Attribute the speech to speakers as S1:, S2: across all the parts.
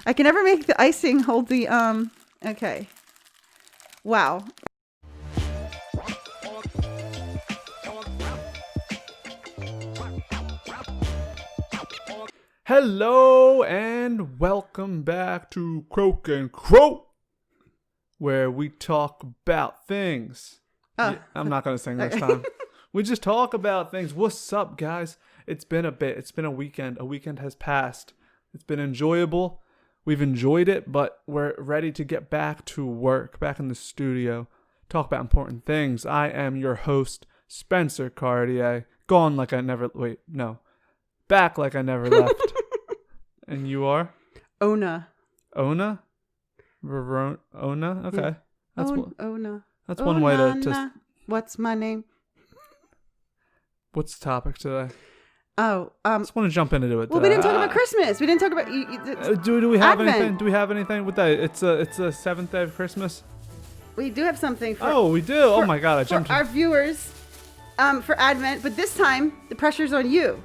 S1: I can never make the icing hold the okay. Wow.
S2: Hello and welcome back to Croak and Croak, where we talk about things.
S1: Oh.
S2: Yeah, I'm not going to sing this time. We just talk about things. What's up, guys? It's been a bit. It's been a weekend. A weekend has passed. It's been enjoyable. We've enjoyed it, but we're ready to get back to work, back in the studio, talk about important things. I am your host, Spencer Cartier. Gone like I never... Wait, no. Back like I never left. And you are?
S1: Ona.
S2: Ona? Verona? Ona? Okay.
S1: Yeah.
S2: That's
S1: Ona.
S2: That's one way to just...
S1: What's my name?
S2: What's the topic today?
S1: Oh,
S2: I just want to jump into it.
S1: Well, we didn't talk about Christmas. We didn't talk about...
S2: Do we have
S1: Advent.
S2: anything? Do we have anything with that? It's a seventh day of Christmas.
S1: We do have something for...
S2: Oh, we do? Oh my God, I jumped...
S1: For our viewers, for Advent, but this time, the pressure's on you.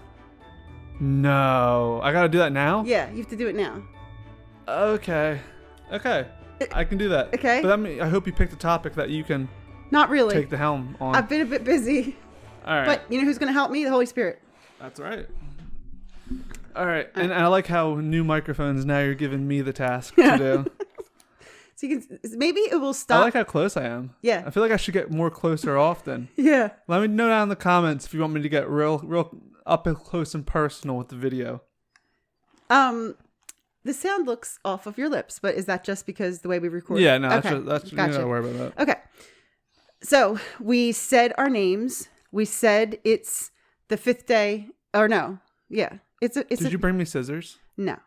S2: No. I gotta do that now?
S1: Yeah, you have to do it now.
S2: Okay. I can do that.
S1: Okay.
S2: But I hope you picked a topic that you can
S1: Not really.
S2: take the helm on.
S1: I've been a bit busy.
S2: All right.
S1: But you know who's going to help me? The Holy Spirit.
S2: That's right. All right. And I like how new microphones, now you're giving me the task to do.
S1: So you can, maybe it will stop.
S2: I like how close I am.
S1: Yeah.
S2: I feel like I should get more closer often.
S1: Yeah.
S2: Let me know down in the comments if you want me to get real up and close and personal with the video.
S1: The sound looks off of your lips, but is that just because the way we record?
S2: Yeah, no,
S1: okay.
S2: that's you
S1: Gotcha.
S2: don't worry about that.
S1: Okay. So we said our names. We said it's the fifth day. Or no. Yeah.
S2: Did you bring me scissors?
S1: No.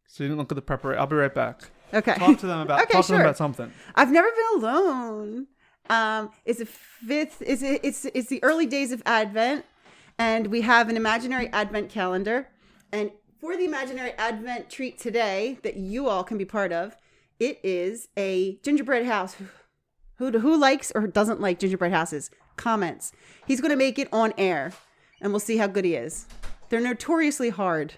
S2: So you didn't look at the preparation. I'll be right back.
S1: Okay.
S2: Talk to them about
S1: Okay,
S2: talk to
S1: sure.
S2: them about something.
S1: I've never been alone. It's the fifth. It's the early days of Advent, and we have an imaginary Advent calendar. And for the imaginary Advent treat today that you all can be part of, it is a gingerbread house. Who likes or doesn't like gingerbread houses? Comments. He's going to make it on air, and we'll see how good he is. They're notoriously hard,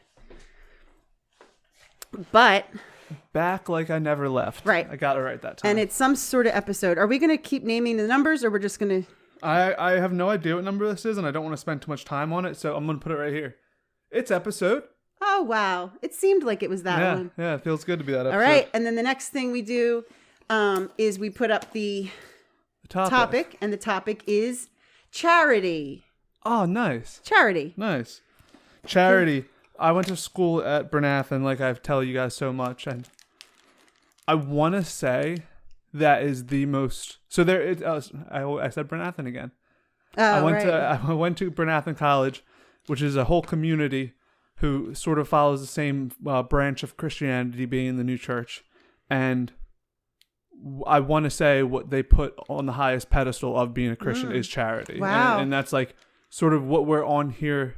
S1: but.
S2: Back like I never left.
S1: Right.
S2: I got it right that time.
S1: And it's some sort of episode. Are we going to keep naming the numbers, or we're just going to...
S2: I have no idea what number this is, and I don't want to spend too much time on it, so I'm going to put it right here. It's episode.
S1: Oh, wow. It seemed like it was that one.
S2: Yeah, it feels good to be that episode.
S1: All right. And then the next thing we do is we put up the topic, and the topic is charity.
S2: Oh, nice.
S1: Charity.
S2: Nice. Charity. I went to school at Bryn Athyn, like I tell you guys so much, and I want to say that is the most. So there, I said Bryn Athyn again.
S1: Oh,
S2: I went to Bryn Athyn College, which is a whole community who sort of follows the same branch of Christianity, being the new church, and I want to say what they put on the highest pedestal of being a Christian is charity.
S1: Wow.
S2: And that's like sort of what we're on here.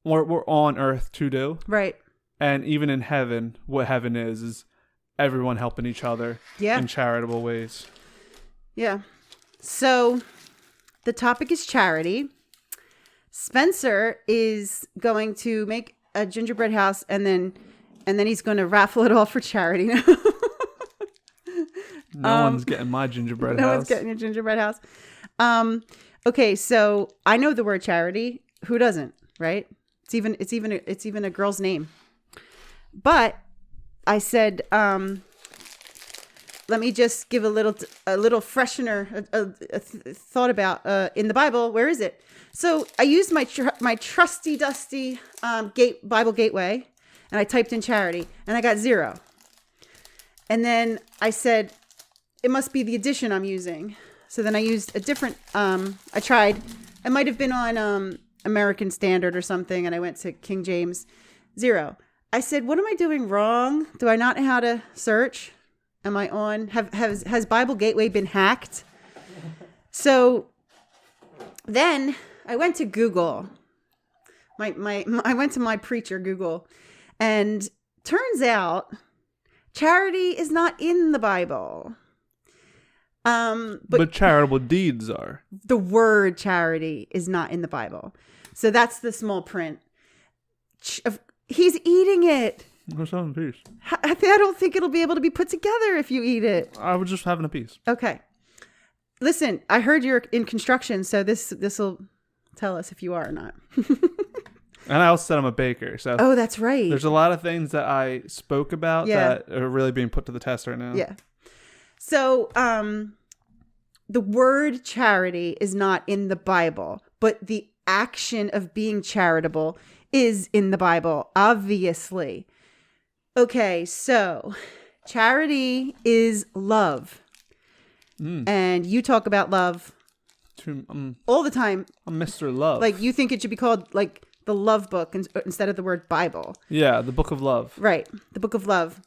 S2: We're on earth to do.
S1: Right.
S2: And even in heaven, what heaven is everyone helping each other in charitable ways. Yeah.
S1: So the topic is charity. Spencer is going to make a gingerbread house and then he's going to raffle it off for charity.
S2: No one's getting my gingerbread house.
S1: No one's getting your gingerbread house. Okay, so I know the word charity. Who doesn't, right? It's even a girl's name. But I said, let me just give a little freshener, a thought about in the Bible. Where is it? So I used my trusty dusty Bible Gateway, and I typed in charity, and I got 0. And then I said, it must be the edition I'm using. So then I used a different. I tried. I might have been on American Standard or something, and I went to King James. 0. I said, what am I doing wrong? Do I not know how to search? Am I on? Has Bible Gateway been hacked? So then I went to Google. I went to my preacher Google, and turns out charity is not in the Bible.
S2: But charitable deeds are.
S1: The word charity is not in the Bible. So that's the small print. He's eating it.
S2: Let's have a piece.
S1: I don't think it'll be able to be put together if you eat it.
S2: I was just having a piece.
S1: Okay. Listen, I heard you're in construction, so this will tell us if you are or not.
S2: And I also said I'm a baker, so
S1: oh, that's right.
S2: there's a lot of things that I spoke about that are really being put to the test right now.
S1: Yeah. So, the word charity is not in the Bible, but the action of being charitable is in the Bible, obviously. Okay, so charity is love. And you talk about love all the time.
S2: I'm Mr. Love.
S1: Like, you think it should be called, like, the love book instead of the word Bible.
S2: Yeah, the book of love.
S1: Right, the book of love.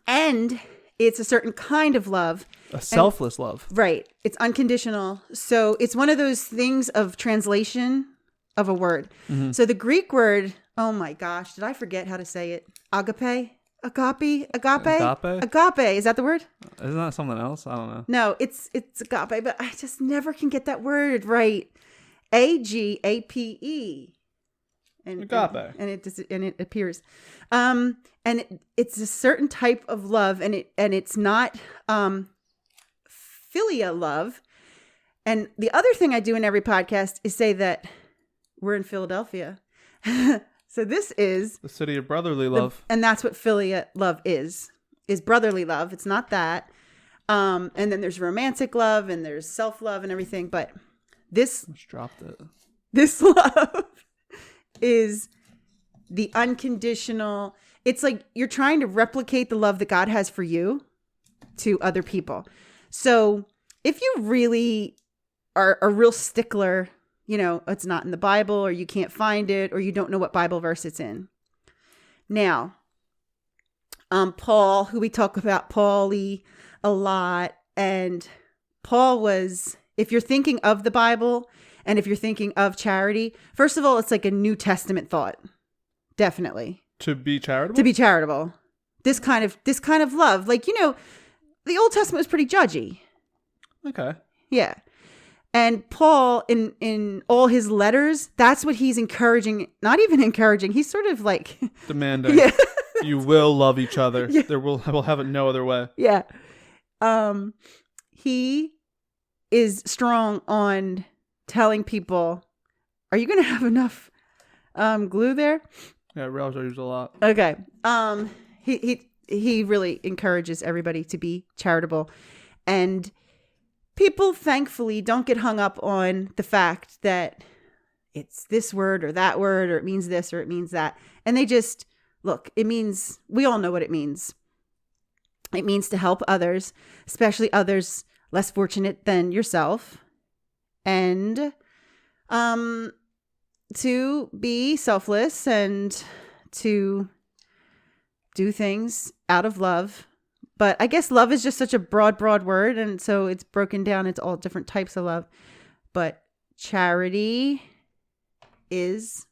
S1: And it's a certain kind of love.
S2: A selfless love.
S1: Right. It's unconditional. So it's one of those things of translation of a word. So the Greek word, oh my gosh, did I forget how to say it? Agape? Agape? Agape. Is that the word?
S2: Isn't that something else? I don't know.
S1: No, it's agape, but I just never can get that word right. Agape. And
S2: agape.
S1: And it appears. And it's a certain type of love, and it's not philia love. And the other thing I do in every podcast is say that we're in Philadelphia. So this is
S2: the city of brotherly love.
S1: And that's what philia love is brotherly love. It's not that. And then there's romantic love and there's self-love and everything. But this love is the unconditional. It's like you're trying to replicate the love that God has for you to other people. So if you really are a real stickler, you know, it's not in the Bible, or you can't find it, or you don't know what Bible verse it's in. Now, Paul, who we talk about Paulie a lot, and Paul was, if you're thinking of the Bible and if you're thinking of charity, first of all, it's like a New Testament thought. Definitely.
S2: To be charitable?
S1: To be charitable. This kind of love. Like, you know, the Old Testament was pretty judgy.
S2: Okay.
S1: Yeah. And Paul, in all his letters, that's what he's encouraging. Not even encouraging. He's sort of like
S2: demanding.
S1: Yeah.
S2: You will love each other.
S1: Yeah.
S2: We'll have it no other way.
S1: Yeah. He is strong on telling people, are you going to have enough glue there?
S2: Yeah, rails are used a lot.
S1: Okay. He really encourages everybody to be charitable, and people thankfully don't get hung up on the fact that it's this word or that word, or it means this or it means that. And they just look, it means, we all know what it means. It means to help others, especially others less fortunate than yourself, and to be selfless and to do things out of love. But I guess love is just such a broad word. And so it's broken down into all different types of love. But charity is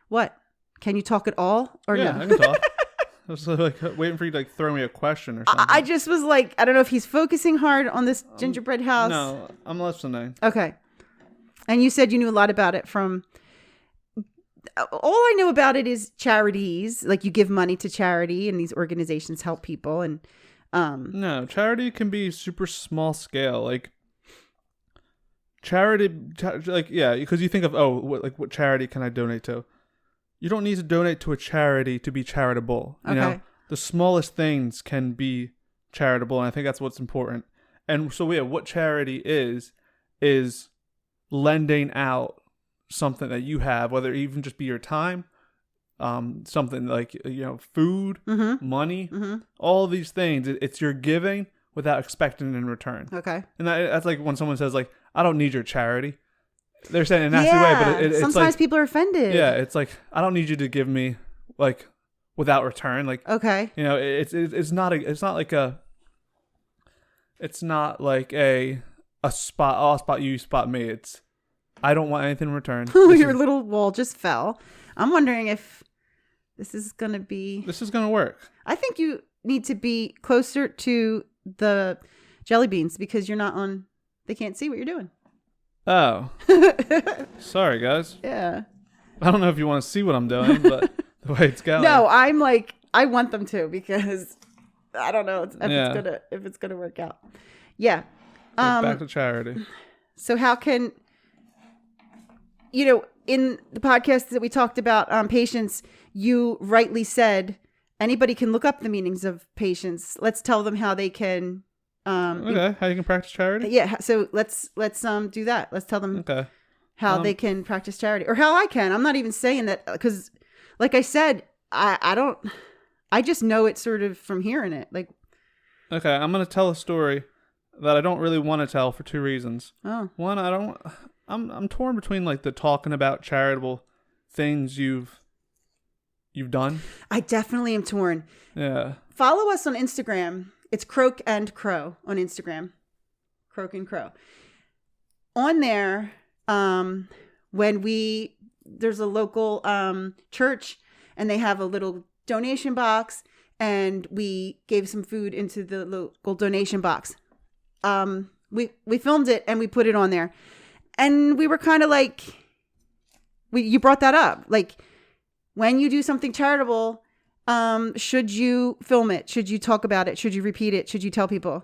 S1: what? Can you talk at all or
S2: yeah,
S1: no?
S2: I can talk. I was like waiting for you to like throw me a question or something.
S1: I just was like, I don't know if he's focusing hard on this gingerbread house.
S2: No, I'm listening.
S1: Okay. And you said you knew a lot about it from... All I know about it is charities. Like, you give money to charity and these organizations help people. And
S2: no, charity can be super small scale. Like charity, like, yeah, because you think of, what charity can I donate to? You don't need to donate to a charity to be charitable. You know, the smallest things can be charitable. And I think that's what's important. And so, yeah, what charity is lending out something that you have, whether it even just be your time, something like, you know, food, money, all these things. It's your giving without expecting it in return.
S1: Okay. And
S2: that's like when someone says, like, I don't need your charity. They're saying it in a nasty way, but it's
S1: sometimes
S2: like,
S1: people are offended.
S2: Yeah, it's like, I don't need you to give me, like, without return. Like,
S1: okay,
S2: you know, it's not like a spot. I'll spot you, you spot me. It's, I don't want anything in return.
S1: Your little wall just fell. I'm wondering if this is going to
S2: work.
S1: I think you need to be closer to the jelly beans because you're not on, they can't see what you're doing.
S2: Oh. Sorry, guys.
S1: Yeah.
S2: I don't know if you want to see what I'm doing, but the way it's going.
S1: No, I'm like, I want them to, because I don't know if it's gonna work out. Yeah.
S2: Back to charity.
S1: So how can, in the podcast that we talked about patience, you rightly said anybody can look up the meanings of patience. Let's tell them how they can.
S2: How you can practice charity?
S1: Yeah. So let's do that. Let's tell them how they can practice charity, or how I can. I'm not even saying that, because, like I said, I just know it sort of from hearing it. Like,
S2: okay, I'm gonna tell a story that I don't really want to tell for two reasons.
S1: Oh.
S2: One, I'm torn between like the talking about charitable things you've done.
S1: I definitely am torn.
S2: Yeah. Follow
S1: us on Instagram. It's Croak and Crow on Instagram. Croak and Crow. On there, there's a local church, and they have a little donation box, and we gave some food into the local donation box. We filmed it and we put it on there, and we were kind of like, you brought that up, like, when you do something charitable, should you film it? Should you talk about it? Should you repeat it? Should you tell people?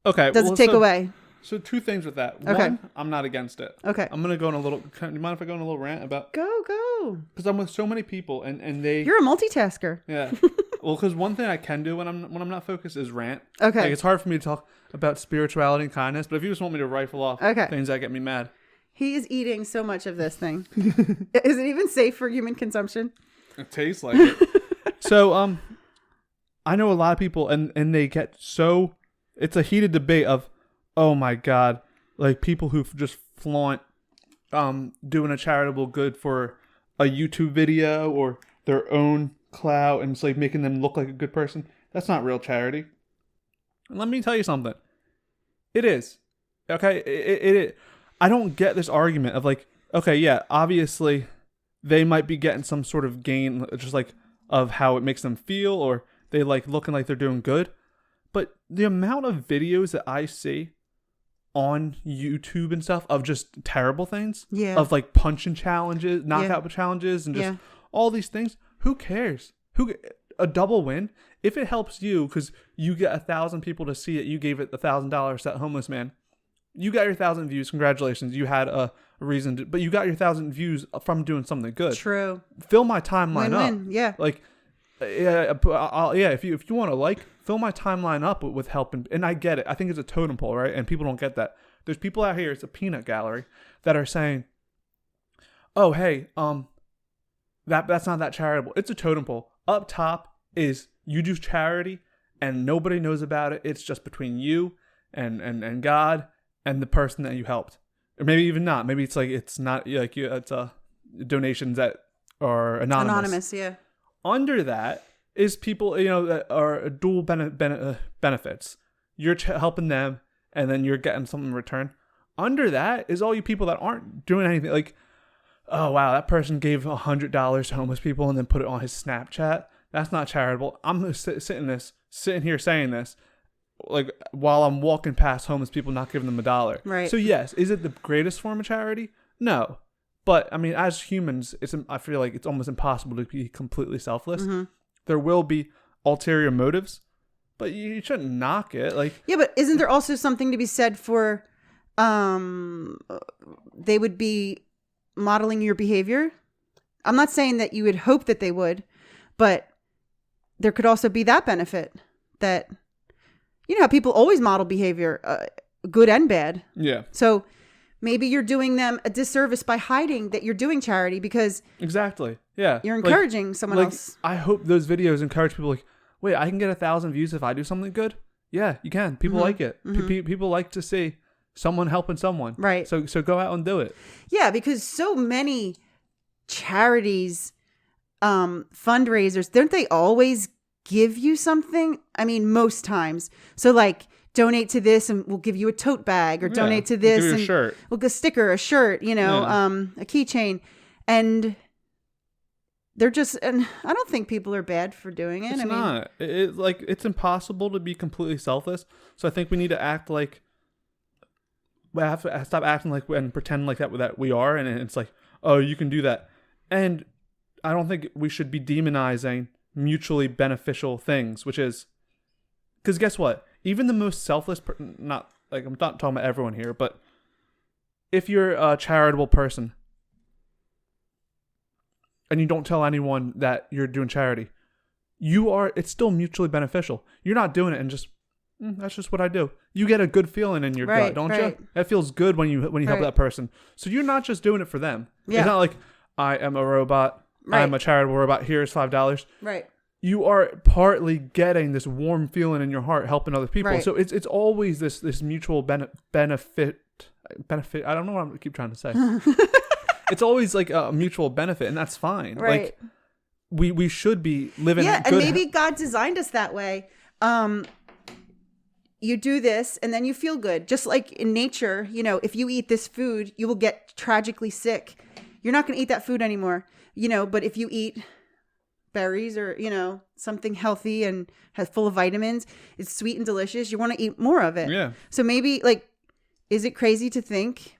S2: Okay.
S1: Does it take away?
S2: So two things with that.
S1: Okay.
S2: One, I'm not against it.
S1: Okay.
S2: I'm going to go on a little, do you mind if I go on a little rant about?
S1: Go.
S2: Because I'm with so many people and they.
S1: You're a multitasker.
S2: Yeah. Well, because one thing I can do when I'm not focused is rant.
S1: Okay.
S2: Like, it's hard for me to talk about spirituality and kindness, but if you just want me to rifle off things that get me mad.
S1: He is eating so much of this thing. Is it even safe for human consumption?
S2: It tastes like it. So, I know a lot of people and they get so, it's a heated debate of, oh my God, like people who just flaunt doing a charitable good for a YouTube video or their own clout, and it's like making them look like a good person. That's not real charity. And let me tell you something. It is. Okay? It I don't get this argument of like, okay, yeah, obviously they might be getting some sort of gain just like of how it makes them feel, or they like looking like they're doing good. But the amount of videos that I see on YouTube and stuff of just terrible things, of like punching challenges, knockout challenges, and just all these things, who cares? A double win, if it helps you because you get 1,000 people to see it, you gave it $1,000 to that homeless man, you got your 1,000 views, congratulations, you had a reason to, but you got your 1,000 views from doing something good.
S1: True.
S2: Fill my timeline up.
S1: Yeah.
S2: Like, if you want to fill my timeline up with help, and I get it. I think it's a totem pole, right? And people don't get that. There's people out here, it's a peanut gallery, that are saying, oh, hey, that's not that charitable. It's a totem pole. Up top is you do charity and nobody knows about it. It's just between you and God and the person that you helped. Or maybe even not. Maybe it's like, it's not like it's donations that are anonymous.
S1: Yeah.
S2: Under that is people, that are dual benefits. You're helping them, and then you're getting something in return. Under that is all you people that aren't doing anything. Like, oh wow, that person gave $100 to homeless people and then put it on his Snapchat. That's not charitable. I'm sitting here saying this, like, while I'm walking past homeless people, not giving them $1.
S1: Right.
S2: So yes, is it the greatest form of charity? No. But I mean, as humans, I feel like it's almost impossible to be completely selfless. Mm-hmm. There will be ulterior motives, but you shouldn't knock it. Like,
S1: yeah, but isn't there also something to be said for, they would be modeling your behavior? I'm not saying that you would hope that they would, but there could also be that benefit that, how people always model behavior, good and bad.
S2: Yeah.
S1: So maybe you're doing them a disservice by hiding that you're doing charity, because
S2: exactly, yeah,
S1: you're encouraging someone else.
S2: I hope those videos encourage people. Like, wait, I can get 1,000 views if I do something good. Yeah, you can. People like it. Mm-hmm. People like to see someone helping someone.
S1: Right.
S2: So go out and do it.
S1: Yeah, because so many charities, fundraisers, don't they always give you something? I mean, most times. So like, donate to this and we'll give you a tote bag, or donate to this and
S2: shirt.
S1: We'll get a sticker, a shirt, a keychain. And they're just, and I don't think people are bad for doing it.
S2: It's not. It's impossible to be completely selfless. So I think we need to act like, we have to stop acting like and pretend like that we are. And it's like, oh, you can do that. And I don't think we should be demonizing mutually beneficial things, which is, because guess what? Even the most selfless, I'm not talking about everyone here, but if you're a charitable person and you don't tell anyone that you're doing charity, it's still mutually beneficial. You're not doing it and just, that's just what I do. You get a good feeling in your gut, don't you? It feels good when you help that person. So you're not just doing it for them. Yeah. It's not like, I am a robot. Right. I'm a charitable robot. Here's $5. Right. You are partly getting this warm feeling in your heart helping other people. Right. So it's always this mutual benefit. I don't know what I keep trying to say. It's always like a mutual benefit, and that's fine. Right. Like we should be living.
S1: Yeah, and maybe God designed us that way. You do this, and then you feel good. Just like in nature, if you eat this food, you will get tragically sick. You're not going to eat that food anymore. But if you eat berries or, something healthy and has full of vitamins, it's sweet and delicious, you want to eat more of it. Yeah. So maybe is it crazy to think,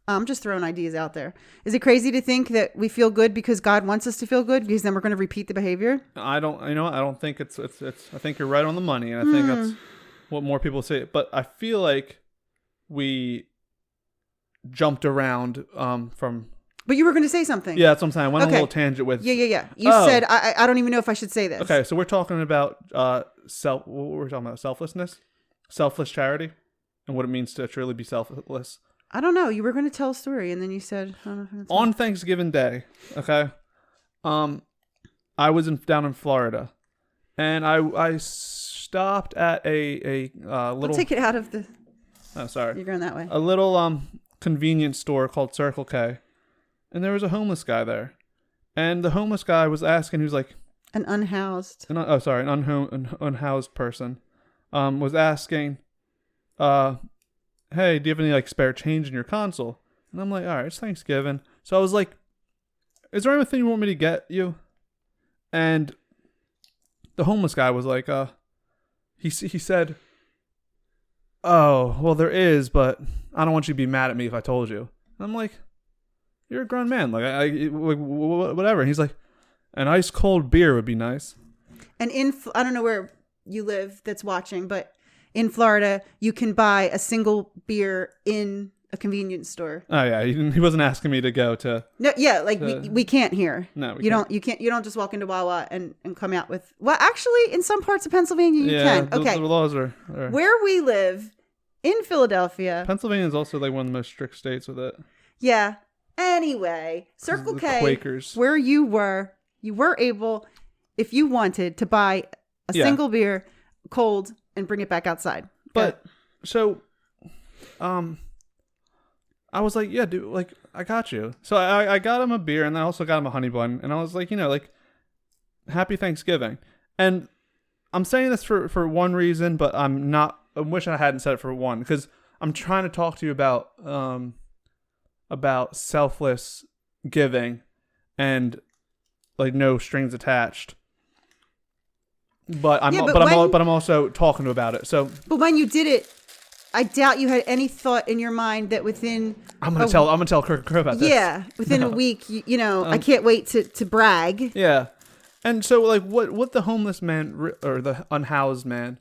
S1: I'm just throwing ideas out there. Is it crazy to think that we feel good because God wants us to feel good because then we're going to repeat the behavior?
S2: I don't think it's I think you're right on the money. And I think that's what more people say. But I feel like we jumped around from...
S1: But you were going to say something.
S2: Yeah, that's what I'm saying. I went on a little tangent with...
S1: Yeah. You said, I don't even know if I should say this.
S2: Okay, so we're talking about what were we talking about? Selflessness? Selfless charity? And what it means to truly be selfless.
S1: I don't know. You were going to tell a story, and then you said... I don't know if that's
S2: on Thanksgiving Day, okay, I was down in Florida, and I stopped at a little...
S1: I'll take it out of the...
S2: Oh, sorry.
S1: You're going that way.
S2: A little convenience store called Circle K. And there was a homeless guy there. And the homeless guy was asking, he was like...
S1: An unhoused.
S2: An unhoused person was asking, hey, do you have any spare change in your console? And I'm like, all right, it's Thanksgiving. So I was like, is there anything you want me to get you? And the homeless guy was like, he said, oh, well, there is, but I don't want you to be mad at me if I told you. And I'm like... You're a grown man. Whatever. And he's like, an ice cold beer would be nice.
S1: And I don't know where you live that's watching, but in Florida, you can buy a single beer in a convenience store.
S2: Oh yeah, he wasn't asking me to go to.
S1: No, yeah, we can't here.
S2: No,
S1: you don't just walk into Wawa and come out with. Well, actually, in some parts of Pennsylvania, you can. Okay,
S2: the laws are
S1: where we live in Philadelphia.
S2: Pennsylvania is also one of the most strict states with it.
S1: Yeah. Anyway, Circle K,
S2: Quakers.
S1: Where you were able, if you wanted, to buy a single beer cold and bring it back outside.
S2: But so, I was like, yeah, dude, I got you. So I got him a beer, and I also got him a honey bun, and I was like, happy Thanksgiving. And I'm saying this for one reason, but I wish I hadn't said it for one, because I'm trying to talk to you about selfless giving and no strings attached. But I'm also talking about it. So,
S1: but when you did it, I doubt you had any thought in your mind that within
S2: I'm gonna tell Croak about this.
S1: Yeah, within a week, I can't wait to brag.
S2: Yeah, and so what the homeless man or the unhoused man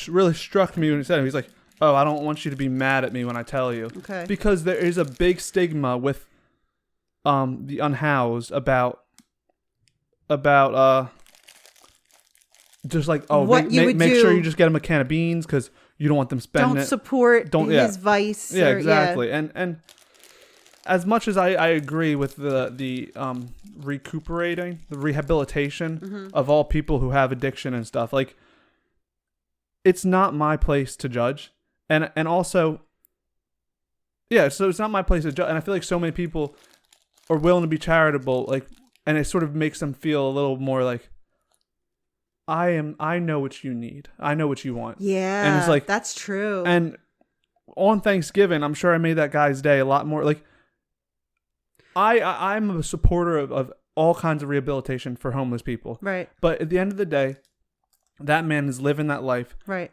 S2: really struck me when he said it. He's like, oh, I don't want you to be mad at me when I tell you.
S1: Okay.
S2: Because there is a big stigma with the unhoused about just make sure you just get them a can of beans because you don't want them spending
S1: Don't support his vice.
S2: Yeah, exactly. And as much as I agree with the recuperating, the rehabilitation of all people who have addiction and stuff, it's not my place to judge. And also, yeah, so it's not my place to judge. And I feel like so many people are willing to be charitable, and it sort of makes them feel a little more I know what you need. I know what you want.
S1: Yeah, and it's that's true.
S2: And on Thanksgiving, I'm sure I made that guy's day a lot more. I'm a supporter of all kinds of rehabilitation for homeless people.
S1: Right.
S2: But at the end of the day, that man is living that life.
S1: Right.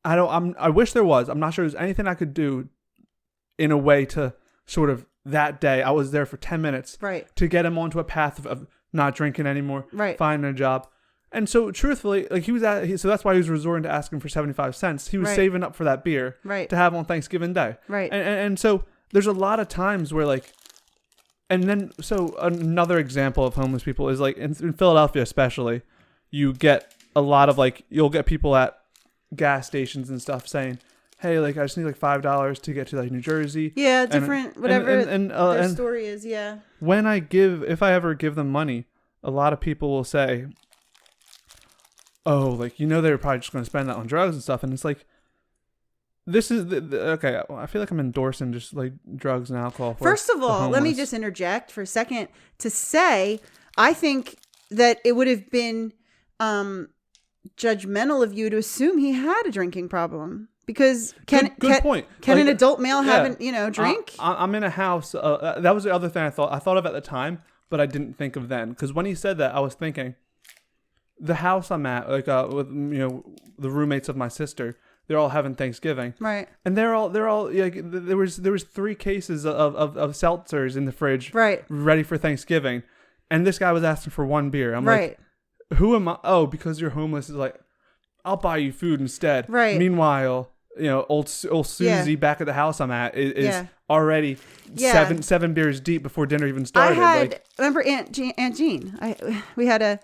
S2: I wish there was. I'm not sure there's anything I could do in a way to sort of that day. I was there for 10 minutes
S1: Right.
S2: to get him onto a path of not drinking anymore,
S1: Right.
S2: finding a job. And so truthfully, like so that's why he was resorting to asking for 75 cents. He was
S1: Right.
S2: saving up for that beer
S1: Right.
S2: to have on Thanksgiving Day.
S1: Right.
S2: And so there's a lot of times where like, and then, so another example of homeless people is like in Philadelphia, especially, you get a lot of like, you'll get people at gas stations and stuff saying, hey, like I just need like $5 to get to like New Jersey.
S1: Yeah, different, whatever their
S2: and
S1: story is. Yeah.
S2: if I ever give them money, a lot of people will say, oh, like, they were probably just going to spend that on drugs and stuff. And it's like, this is okay. I feel like I'm endorsing just like drugs and alcohol.
S1: First of all, let me just interject for a second to say, I think that it would have been judgmental of you to assume he had a drinking problem, because
S2: good point.
S1: Can
S2: like,
S1: an adult male have drink?
S2: I'm in a house. That was the other thing I thought of at the time, but I didn't think of then, because when he said that, I was thinking the house I'm at, like with the roommates of my sister. They're all having Thanksgiving,
S1: right?
S2: And they're all like, there was 3 cases of seltzers in the fridge,
S1: right,
S2: ready for Thanksgiving, and this guy was asking for 1 beer. I'm
S1: right.
S2: like, who am I? Oh, because you're homeless. Is like, I'll buy you food instead.
S1: Right.
S2: Meanwhile, old Susie back at the house I'm at is already 7 beers deep before dinner even started.
S1: Remember Aunt Jean? We had a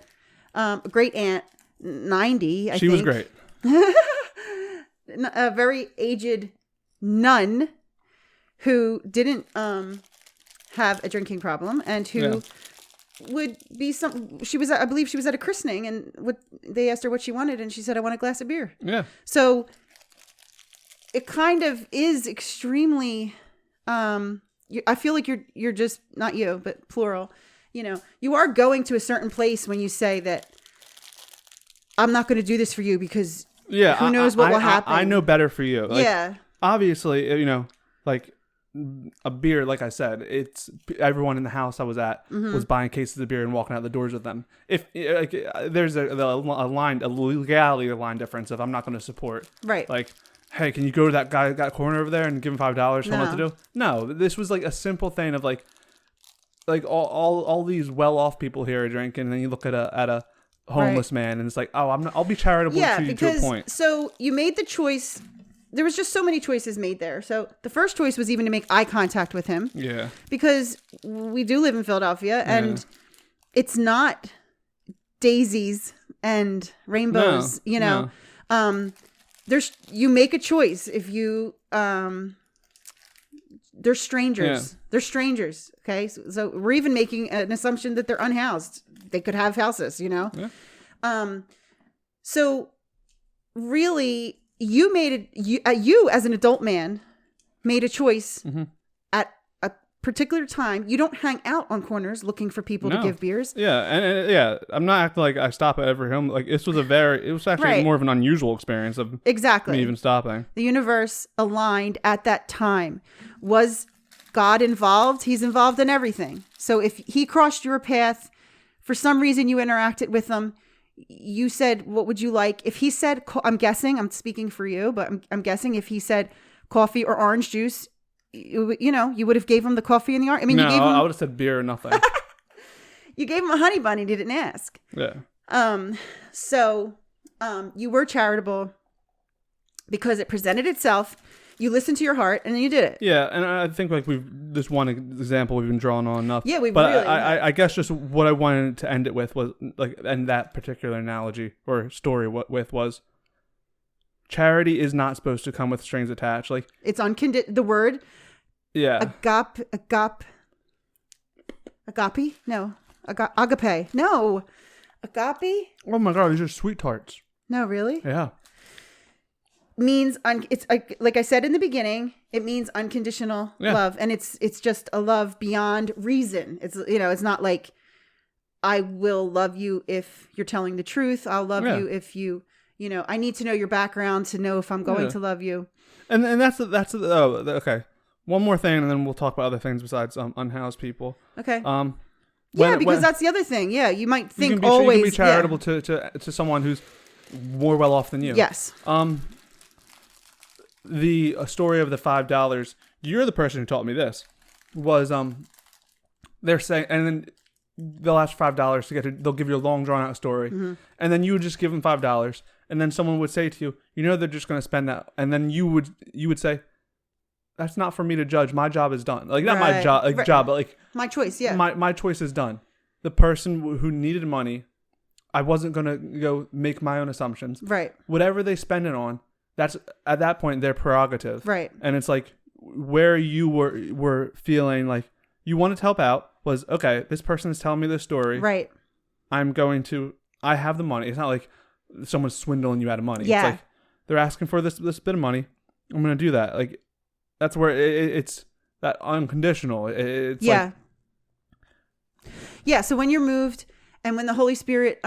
S1: great aunt, 90.
S2: She was great.
S1: A very aged nun who didn't have a drinking problem, and who would be I believe she was at a christening, and they asked her what she wanted, and she said, I want a glass of beer.
S2: Yeah.
S1: So it kind of is extremely I feel like you're just, not you, but plural, you are going to a certain place when you say that I'm not going to do this for you, because who knows what will happen.
S2: I know better for you.
S1: Like,
S2: obviously, like a beer, like I said, it's everyone in the house I was at was buying cases of beer and walking out the doors with them. If like there's a legality line difference of I'm not going to support.
S1: Right.
S2: Like, hey, can you go to that guy that corner over there and give him $5? Tell him what to do. No, this was like a simple thing of like all these well-off people here are drinking, and then you look at a homeless man, and it's like, oh, I'll be charitable to you to a point.
S1: So you made the choice. There was just so many choices made there. So the first choice was even to make eye contact with him. Yeah. Because we do live in Philadelphia, and it's not daisies and rainbows. No. You make a choice if you they're strangers. Yeah. They're strangers. Okay. So we're even making an assumption that they're unhoused. They could have houses, Yeah. So really, you made it, you as an adult man made a choice at a particular time. You don't hang out on corners looking for people to give beers.
S2: Yeah. And I'm not acting like I stop at every home. Like, it was actually more of an unusual experience of me even stopping.
S1: The universe aligned at that time. Was God involved? He's involved in everything. So if he crossed your path, for some reason you interacted with him, you said, what would you like? If he said, I'm guessing, I'm speaking for you, but I'm guessing if he said coffee or orange juice, you would have gave him the coffee and the orange. I mean,
S2: I would have said beer or nothing.
S1: You gave him a honey bun. He didn't ask.
S2: Yeah.
S1: So you were charitable because it presented itself. You listened to your heart, and then you did it.
S2: Yeah, and I think like this one example we've been drawing on enough.
S1: Yeah,
S2: I guess just what I wanted to end it with was like, and that particular analogy or story was charity is not supposed to come with strings attached. Like,
S1: it's the word.
S2: Yeah.
S1: Agape? No. Agape. No. Agape?
S2: Oh my God, these are sweet tarts.
S1: No, really?
S2: Yeah.
S1: Means it's like I said in the beginning, it means unconditional love, and it's just a love beyond reason. It's it's not like I will love you if you're telling the truth. I'll love you if you I need to know your background to know if I'm going to love you.
S2: And that's okay. One more thing, and then we'll talk about other things besides unhoused people.
S1: Okay. Because that's the other thing. Yeah, you might think you can be
S2: charitable to someone who's more well off than you.
S1: Yes.
S2: The story of the $5, you're the person who taught me this. was they're saying, and then they'll ask $5 to get it. They'll give you a long drawn out story, and then you would just give them $5, and then someone would say to you, they're just going to spend that, and then you would say, that's not for me to judge. My job is done. Like not my job, but like
S1: my choice. Yeah,
S2: my choice is done. The person who needed money, I wasn't going to go make my own assumptions.
S1: Right.
S2: Whatever they spend it on, that's at that point their prerogative.
S1: Right.
S2: And it's like where you were feeling like you wanted to help out was, okay, this person is telling me this story.
S1: Right.
S2: I have the money. It's not like someone's swindling you out of money.
S1: Yeah.
S2: It's like they're asking for this bit of money. I'm going to do that. Like that's where it's that unconditional. It's
S1: yeah. Yeah. So when you're moved and when the Holy Spirit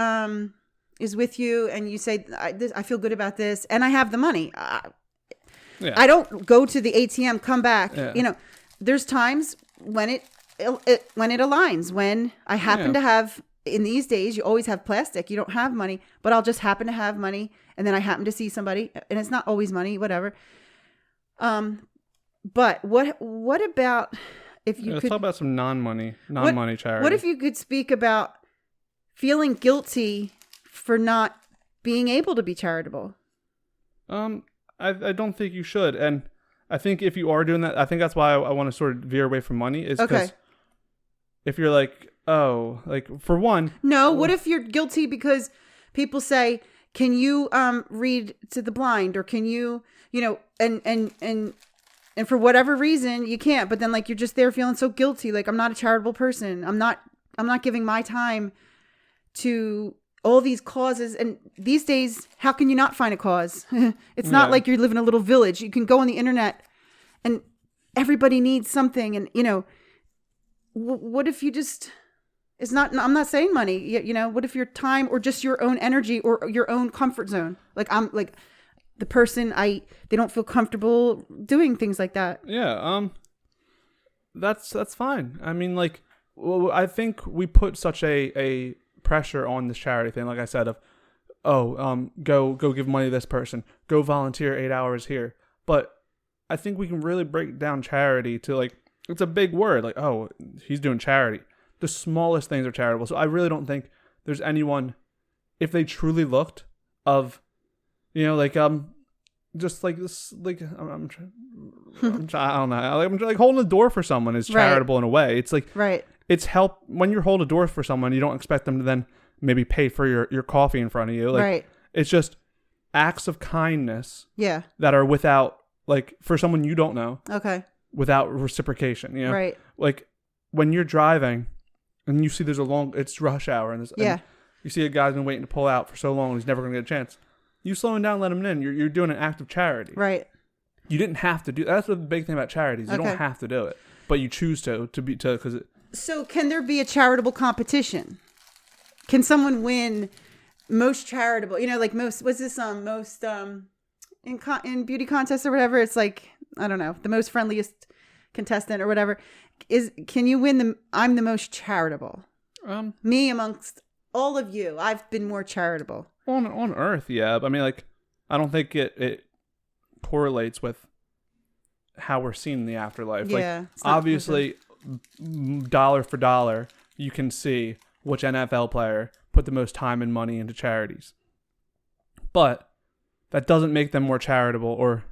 S1: is with you and you say, I feel good about this and I have the money. I don't go to the ATM, come back. Yeah. There's times when it aligns, when I happen to have, in these days, you always have plastic. You don't have money, but I'll just happen to have money. And then I happen to see somebody and it's not always money, whatever. But what about if you
S2: let's
S1: could
S2: talk about some non-money charity.
S1: What if you could speak about feeling guilty for not being able to be charitable?
S2: I don't think you should. And I think if you are doing that, I think that's why I want to sort of veer away from money is because if you're like, oh, like for one.
S1: No, what if you're guilty because people say, can you read to the blind or can you, and for whatever reason you can't, but then like you're just there feeling so guilty. Like I'm not a charitable person. I'm not giving my time to all these causes. And these days, how can you not find a cause? It's not like you live in a little village. You can go on the internet and everybody needs something. And, what if you just, I'm not saying money, what if your time or just your own energy or your own comfort zone? Like I'm like the person they don't feel comfortable doing things like that.
S2: Yeah. That's fine. I mean, like, well, I think we put such a pressure on this charity thing, like I said, of go give money to this person, go volunteer 8 hours here. But I think we can really break down charity to like, it's a big word, like, oh, he's doing charity. The smallest things are charitable. So I really don't think there's anyone, if they truly looked of, just like this, like I don't know, like holding a door for someone is charitable in a way. It's like it's help when you hold a door for someone. You don't expect them to then maybe pay for your coffee in front of you. Like it's just acts of kindness. Yeah, that are without like for someone you don't know. Okay, without reciprocation. Right. Like when you're driving and you see it's rush hour and you see a guy's been waiting to pull out for so long, he's never going to get a chance. You slow him down, let him in. You're doing an act of charity. Right. You didn't have to do. That's the big thing about charities. You don't have to do it, but you choose to because.
S1: So can there be a charitable competition? Can someone win most charitable? Like most. What's this most in beauty contests or whatever? It's like I don't know, the most friendliest contestant or whatever. Can you win I'm the most charitable. Me amongst all of you, I've been more charitable.
S2: On Earth, yeah. I mean, like, I don't think it correlates with how we're seen in the afterlife. Yeah, like, obviously, dollar for dollar, you can see which NFL player put the most time and money into charities. But that doesn't make them more charitable or,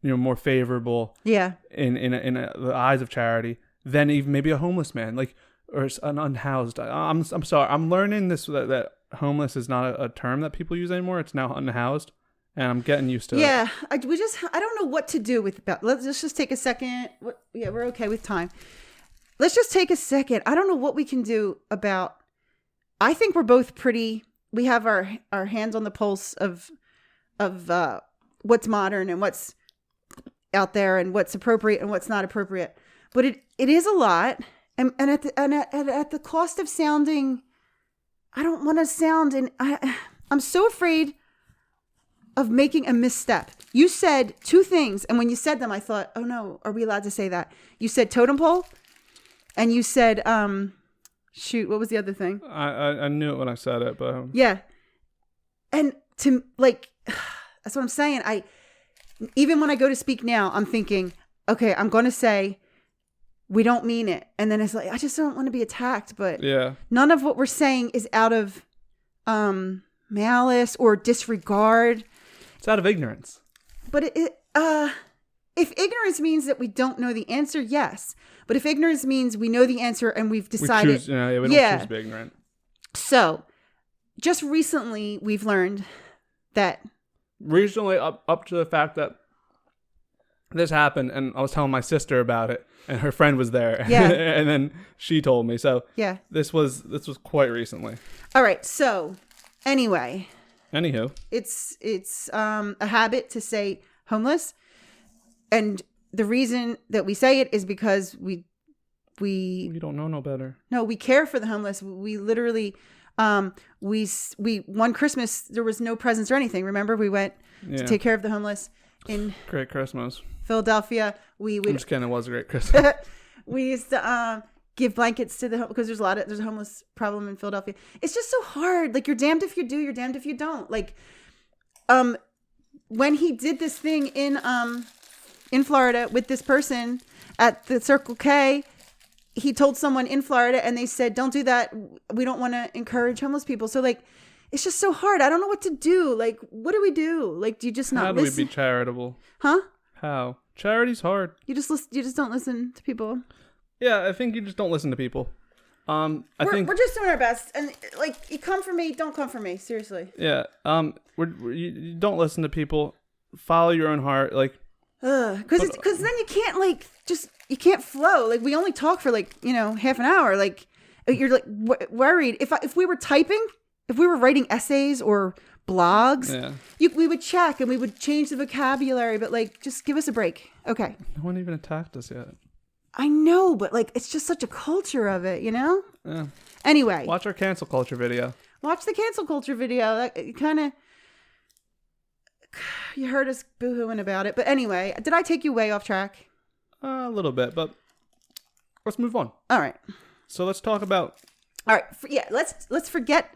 S2: more favorable. Yeah. In the eyes of charity than even maybe a homeless man, like, or an unhoused. I'm sorry. I'm learning this that homeless is not a term that people use anymore. It's now unhoused, and I'm getting used to it.
S1: Yeah, I don't know what to do with that. Let's just take a second. We're okay with time. Let's just take a second. I don't know what we can do about. I think we're both pretty. We have our hands on the pulse of what's modern and what's out there and what's appropriate and what's not appropriate. But it is a lot, and at the cost of sounding. I don't want to sound, and I'm so afraid of making a misstep. You said two things, and when you said them, I thought, oh no, are we allowed to say that? You said totem pole, and you said, what was the other thing?
S2: I knew it when I said it, but...
S1: Yeah. And to, like, that's what I'm saying. Even when I go to speak now, I'm thinking, okay, I'm going to say, we don't mean it. And then it's like, I just don't want to be attacked. But
S2: Yeah.
S1: none of what we're saying is out of malice or disregard.
S2: It's out of ignorance.
S1: But if ignorance means that we don't know the answer, yes. But if ignorance means we know the answer and we've decided.
S2: We don't choose to be ignorant.
S1: So, just recently, we've learned that.
S2: Recently, up to the fact that this happened, and I was telling my sister about it, and her friend was there.
S1: Yeah.
S2: And then she told me. So,
S1: yeah.
S2: This was quite recently.
S1: All right. So, anyway.
S2: Anywho.
S1: It's a habit to say homeless. And the reason that we say it is because we
S2: don't know no better.
S1: No, we care for the homeless. We literally, we one Christmas there was no presents or anything. Remember, we went to take care of the homeless in
S2: Great Christmas,
S1: Philadelphia. I'm
S2: just kidding. It was a great Christmas.
S1: We used to give blankets to because there's a homeless problem in Philadelphia. It's just so hard. Like, you're damned if you do, you're damned if you don't. Like, when he did this thing in Florida with this person at the Circle K, he told someone in Florida and they said, don't do that. We don't want to encourage homeless people. So, like, it's just so hard. I don't know what to do. Like, what do we do? Like, do you just not listen?
S2: How do we be charitable?
S1: Huh?
S2: How? Charity's hard.
S1: You just don't listen to people.
S2: Yeah, I think you just don't listen to people. We're
S1: just doing our best. And, like, you come for me, don't come for me. Seriously.
S2: Yeah. You don't listen to people. Follow your own heart. Like,
S1: because then you can't you can't flow. Like, we only talk for half an hour. Like, you're like worried. If we were typing, if we were writing essays or blogs, we would check and we would change the vocabulary. But just give us a break, okay?
S2: No one even attacked us yet.
S1: I know, but it's just such a culture of it,
S2: Yeah.
S1: Anyway,
S2: watch our cancel culture video.
S1: Watch the cancel culture video. That kind of. You heard us boo-hooing about it. But anyway, did I take you way off track?
S2: A little bit, but let's move on.
S1: All right.
S2: So let's talk about...
S1: All right. Let's forget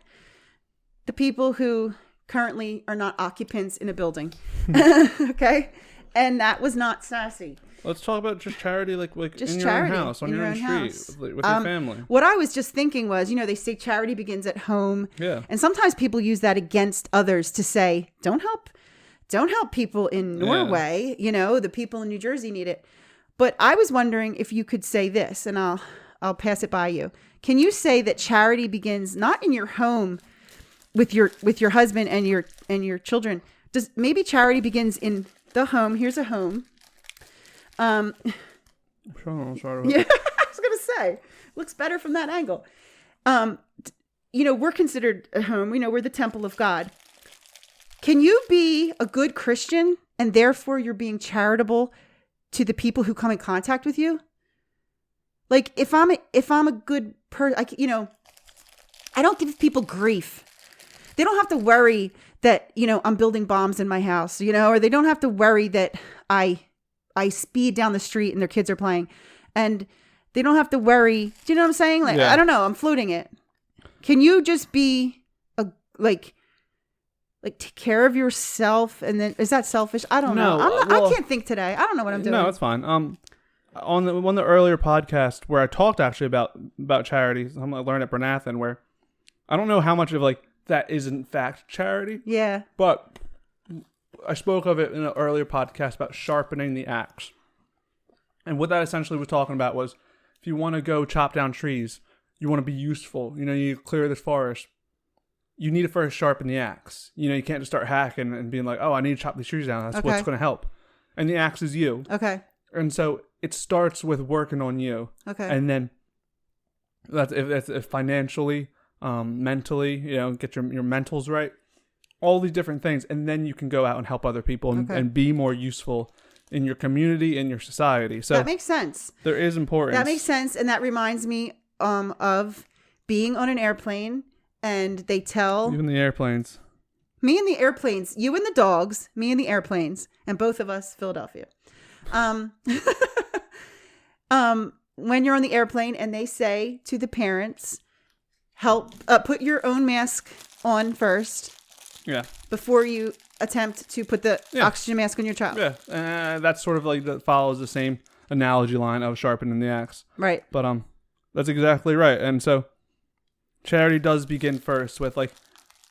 S1: the people who currently are not occupants in a building. Okay? And that was not sassy.
S2: Let's talk about just charity,
S1: just
S2: in your
S1: charity,
S2: own house, on your own street, with your family.
S1: What I was just thinking was, they say charity begins at home.
S2: Yeah.
S1: And sometimes people use that against others to say, don't help people in Norway. The people in New Jersey need it. But I was wondering if you could say this, and I'll pass it by you. Can you say that charity begins not in your home with your husband and your children? Maybe charity begins in the home? Here's a home.
S2: Sorry.
S1: Yeah, I was gonna say, looks better from that angle. We're considered a home. We're the temple of God. Can you be a good Christian and therefore you're being charitable to the people who come in contact with you? Like, if I'm a good person, I don't give people grief. They don't have to worry that, I'm building bombs in my house, or they don't have to worry that I speed down the street and their kids are playing, and they don't have to worry. Do you know what I'm saying? I don't know. I'm floating it. Can you just be take care of yourself, and then is that selfish? I don't know. I can't think today. I don't know what I'm doing.
S2: No, it's fine. On one of the earlier podcasts where I talked actually about charities, I learned at Bryn Athyn, where I don't know how much of that is in fact charity.
S1: Yeah.
S2: But I spoke of it in an earlier podcast about sharpening the axe. And what that essentially was talking about was, if you want to go chop down trees, you want to be useful, you clear this forest, you need to first sharpen the axe. You can't just start hacking and being like, oh, I need to chop these trees down. That's what's going to help. And the axe is you.
S1: Okay.
S2: And so it starts with working on you. Okay. And then that's if financially, mentally, get your mentals right. All these different things, and then you can go out and help other people and be more useful in your community and your society. So
S1: that makes sense.
S2: There is importance.
S1: That makes sense, and that reminds me of being on an airplane, and they tell
S2: even the airplanes.
S1: Me and the airplanes, you and the dogs, me and the airplanes, and both of us, Philadelphia. When you're on the airplane, and they say to the parents, put your own mask on first.
S2: Yeah.
S1: Before you attempt to put the oxygen mask on your child.
S2: Yeah. That's sort of that follows the same analogy line of sharpening the axe.
S1: Right.
S2: But that's exactly right. And so charity does begin first with, like,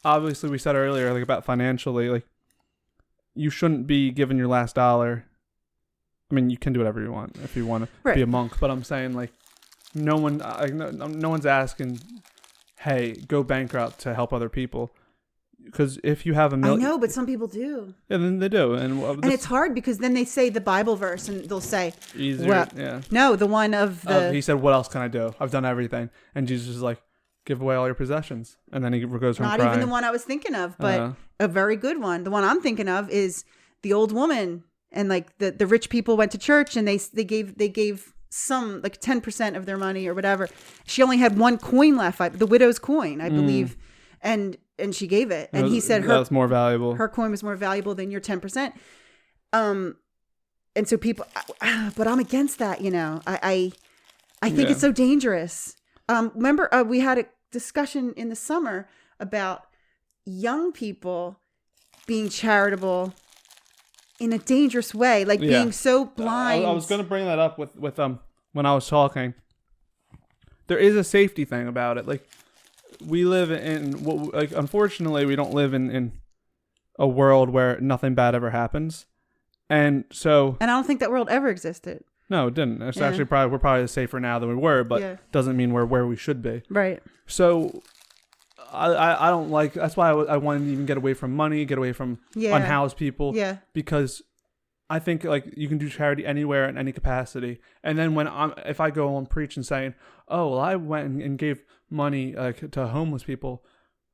S2: obviously we said earlier, like, about financially, like, you shouldn't be giving your last dollar. I mean, you can do whatever you want if you want to be a monk, but I'm saying, like, no one's asking, hey, go bankrupt to help other people. Because if you have $1 million...
S1: I know, but some people do.
S2: Yeah, then they do. And
S1: it's hard because then they say the Bible verse and they'll say...
S2: Easier,
S1: well,
S2: yeah.
S1: No, the one of the...
S2: he said, what else can I do? I've done everything. And Jesus is like, give away all your possessions. And then he goes from crying. Not even
S1: the one I was thinking of, but a very good one. The one I'm thinking of is the old woman. And like the rich people went to church and they gave some, like 10% of their money or whatever. She only had one coin left, the widow's coin, I believe. And she gave it. And he said
S2: that's more valuable.
S1: Her coin was more valuable than your 10%. And so people, but I'm against that, you know. I think it's so dangerous. Remember, we had a discussion in the summer about young people being charitable in a dangerous way, like being so blind.
S2: I was going to bring that up with when I was talking. There is a safety thing about it. Like, we live in unfortunately, we don't live in a world where nothing bad ever happens, and I
S1: don't think that world ever existed.
S2: No, it didn't. It's actually we're probably safer now than we were, but doesn't mean we're where we should be.
S1: Right.
S2: So I don't like. That's why I wanted to even get away from money, get away from unhoused people. Yeah. Because I think, like, you can do charity anywhere in any capacity. And then if I go and preach and saying, oh, well, I went and gave money to homeless people.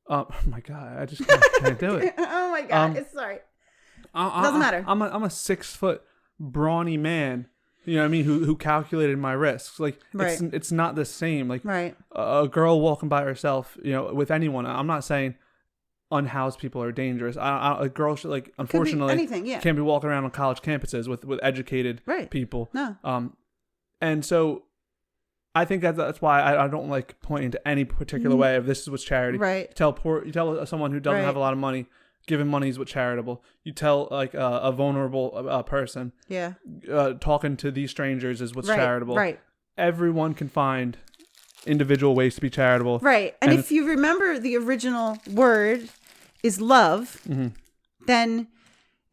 S2: Oh my God, I just can't do it.
S1: Oh my God, it's sorry. Doesn't matter.
S2: I'm a 6-foot brawny man. You know what I mean? Who calculated my risks? Like, it's not the same. Like, a girl walking by herself, you know, with anyone. I'm not saying unhoused people are dangerous. A girl should, like, unfortunately, can't be walking around on college campuses with educated people. No. And so I think that's why I don't like pointing to any particular way of this is what's charity. Right. You tell someone who doesn't have a lot of money, giving money is what's charitable. You tell, like, a vulnerable person, talking to these strangers is what's charitable. Right. Everyone can find individual ways to be charitable. Right. And if you remember, the original word is love, then,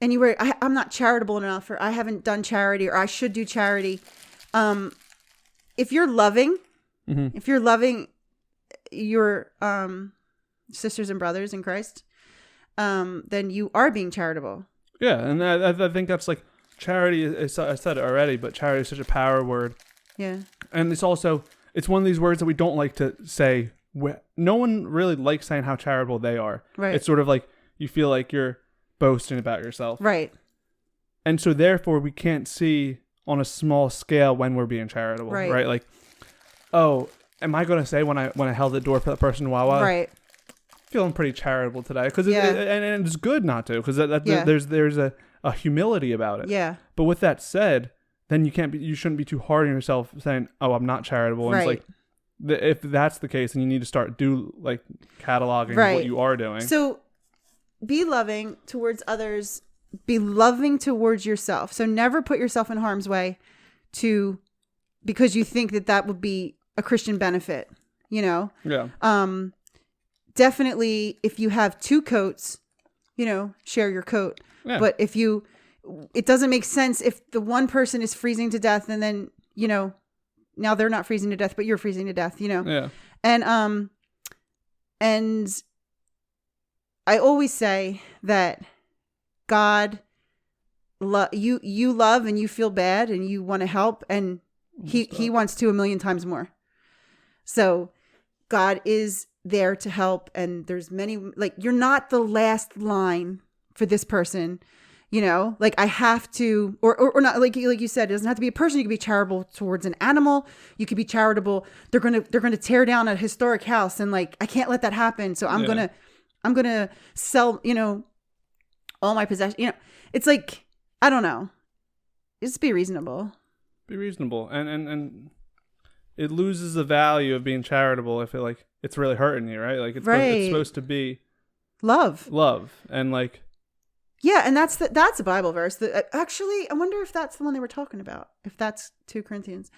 S2: and you were, I'm not charitable enough, or I haven't done charity, or I should do charity. If you're loving, your sisters and brothers in Christ, then you are being charitable. Yeah, and I think that's, like, charity is, I said it already, but charity is such a power word. Yeah. And it's also, it's one of these words that we don't like to say. No one really likes saying how charitable they are. Right. It's sort of like you feel like you're boasting about yourself. Right. And so therefore we can't see on a small scale when we're being charitable. Right. Like, oh, am I going to say when I held the door for that person Wawa? Right. Feeling pretty charitable today because and it's good not to, because there's a humility about it. Yeah. But with that said, then you shouldn't be too hard on yourself saying, oh, I'm not charitable. And it's like, if that's the case, then you need to start cataloging what you are doing. So be loving towards others, be loving towards yourself. So never put yourself in harm's way because you think that would be a Christian benefit, you know? Yeah. Definitely, if you have 2 coats, you know, share your coat. Yeah. But it doesn't make sense if the one person is freezing to death and then, you know, now they're not freezing to death, but you're freezing to death, you know? Yeah. And I always say that God, you love and you feel bad and you want to help, and he wants to 1,000,000 times more. So God is there to help, and there's many, like, you're not the last line for this person, you know, like, I have to, or not, like you said, it doesn't have to be a person. You can be charitable towards an animal. You could be charitable. They're going to tear down a historic house, and, like, I can't let that happen. So I'm going to sell, you know, all my possessions, you know. It's like, I don't know. Just be reasonable. Be reasonable. And it loses the value of being charitable if it's really hurting you, right? Like, it's supposed to be love. And, like,
S1: Yeah, and that's a Bible verse. Actually, I wonder if that's the one they were talking about. If that's 2 Corinthians.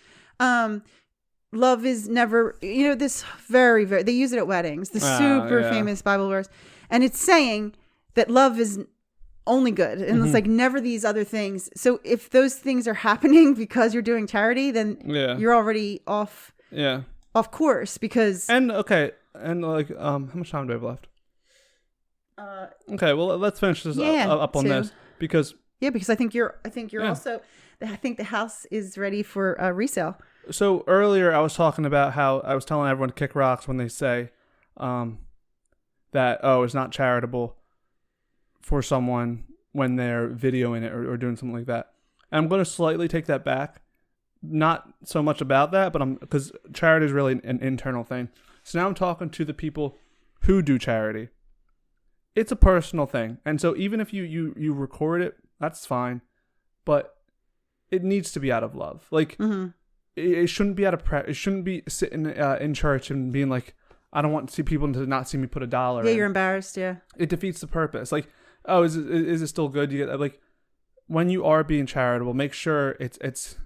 S1: Love is never, this very, very, they use it at weddings, the super famous Bible verse. And it's saying that love is only good. And it's like never these other things. So if those things are happening because you're doing charity, then you're already off course because.
S2: And okay. And like, how much time do we have left? Okay. Well, let's finish this up on this because.
S1: Yeah, because I think you're also, I think the house is ready for resale.
S2: So earlier I was talking about how I was telling everyone to kick rocks when they say that, it's not charitable for someone when they're videoing it or doing something like that. And I'm going to slightly take that back. Not so much about that, but because charity is really an internal thing. So now I'm talking to the people who do charity. It's a personal thing. And so even if you record it, that's fine. But it needs to be out of love. Like, it shouldn't be out of it shouldn't be sitting in church and being like, I don't want to see people to not see me put $1 in.
S1: You're embarrassed, yeah.
S2: It defeats the purpose. Like, is it still good? You get like, when you are being charitable, make sure it's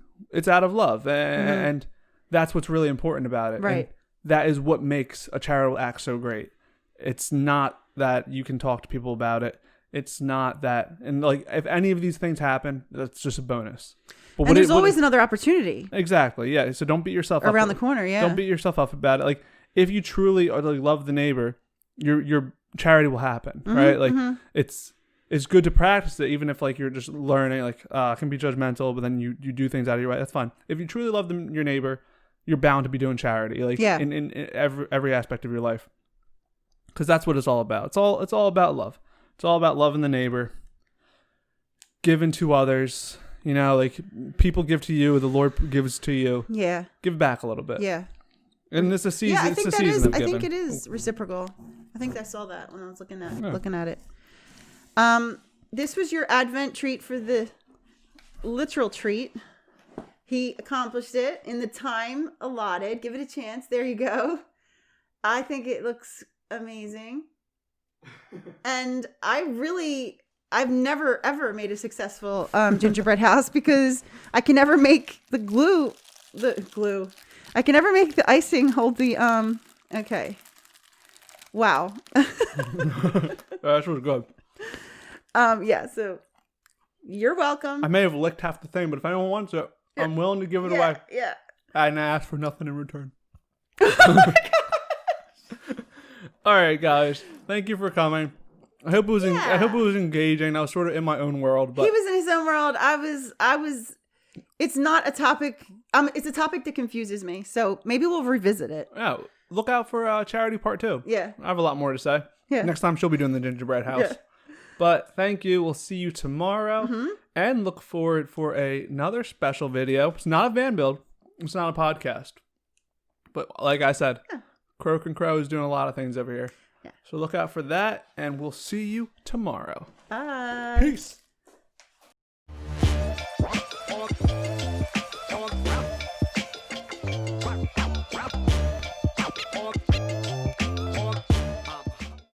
S2: out of love, and that's what's really important about it.
S1: Right.
S2: And that is what makes a charitable act so great. It's not that you can talk to people about it. It's not that, and like if any of these things happen, that's just a bonus. But
S1: and there's always another opportunity.
S2: Exactly. Yeah. So don't beat yourself up
S1: around the corner. Yeah.
S2: Don't beat yourself up about it. Like if you truly or like love the neighbor, your charity will happen, right? Like it's good to practice it, even if like you're just learning. Like it can be judgmental, but then you do things out of your way. That's fine. If you truly love your neighbor, you're bound to be doing charity. Like in every aspect of your life, because that's what it's all about. It's all about love. It's all about loving the neighbor, giving to others. Like people give to you, the Lord gives to you. Yeah. Give back a little bit.
S1: Yeah.
S2: And it's a season.
S1: Yeah, I think
S2: it's a season of giving.
S1: I think it is reciprocal. I think I saw that when I was looking at it. This was your Advent treat for the literal treat. He accomplished it in the time allotted. Give it a chance. There you go. I think it looks amazing. And I've never ever made a successful gingerbread house because I can never make the glue. I can never make the icing hold the okay. Wow.
S2: That was good.
S1: Yeah, so you're welcome.
S2: I may have licked half the thing, but if anyone wants it, I'm willing to give it away.
S1: Yeah.
S2: I didn't ask for nothing in return. All right, guys. Thank you for coming. I hope it was engaging. I was sort of in my own world, but
S1: he was in his own world. I was it's not a topic. It's a topic that confuses me. So maybe we'll revisit it.
S2: Yeah. Look out for charity part 2.
S1: Yeah.
S2: I have a lot more to say.
S1: Yeah.
S2: Next time she'll be doing the gingerbread house. Yeah. But thank you. We'll see you tomorrow. And look forward for another special video. It's not a van build. It's not a podcast. But like I said, Croak and Crow is doing a lot of things over here. Yeah. So look out for that. And we'll see you tomorrow.
S1: Bye.
S2: Peace.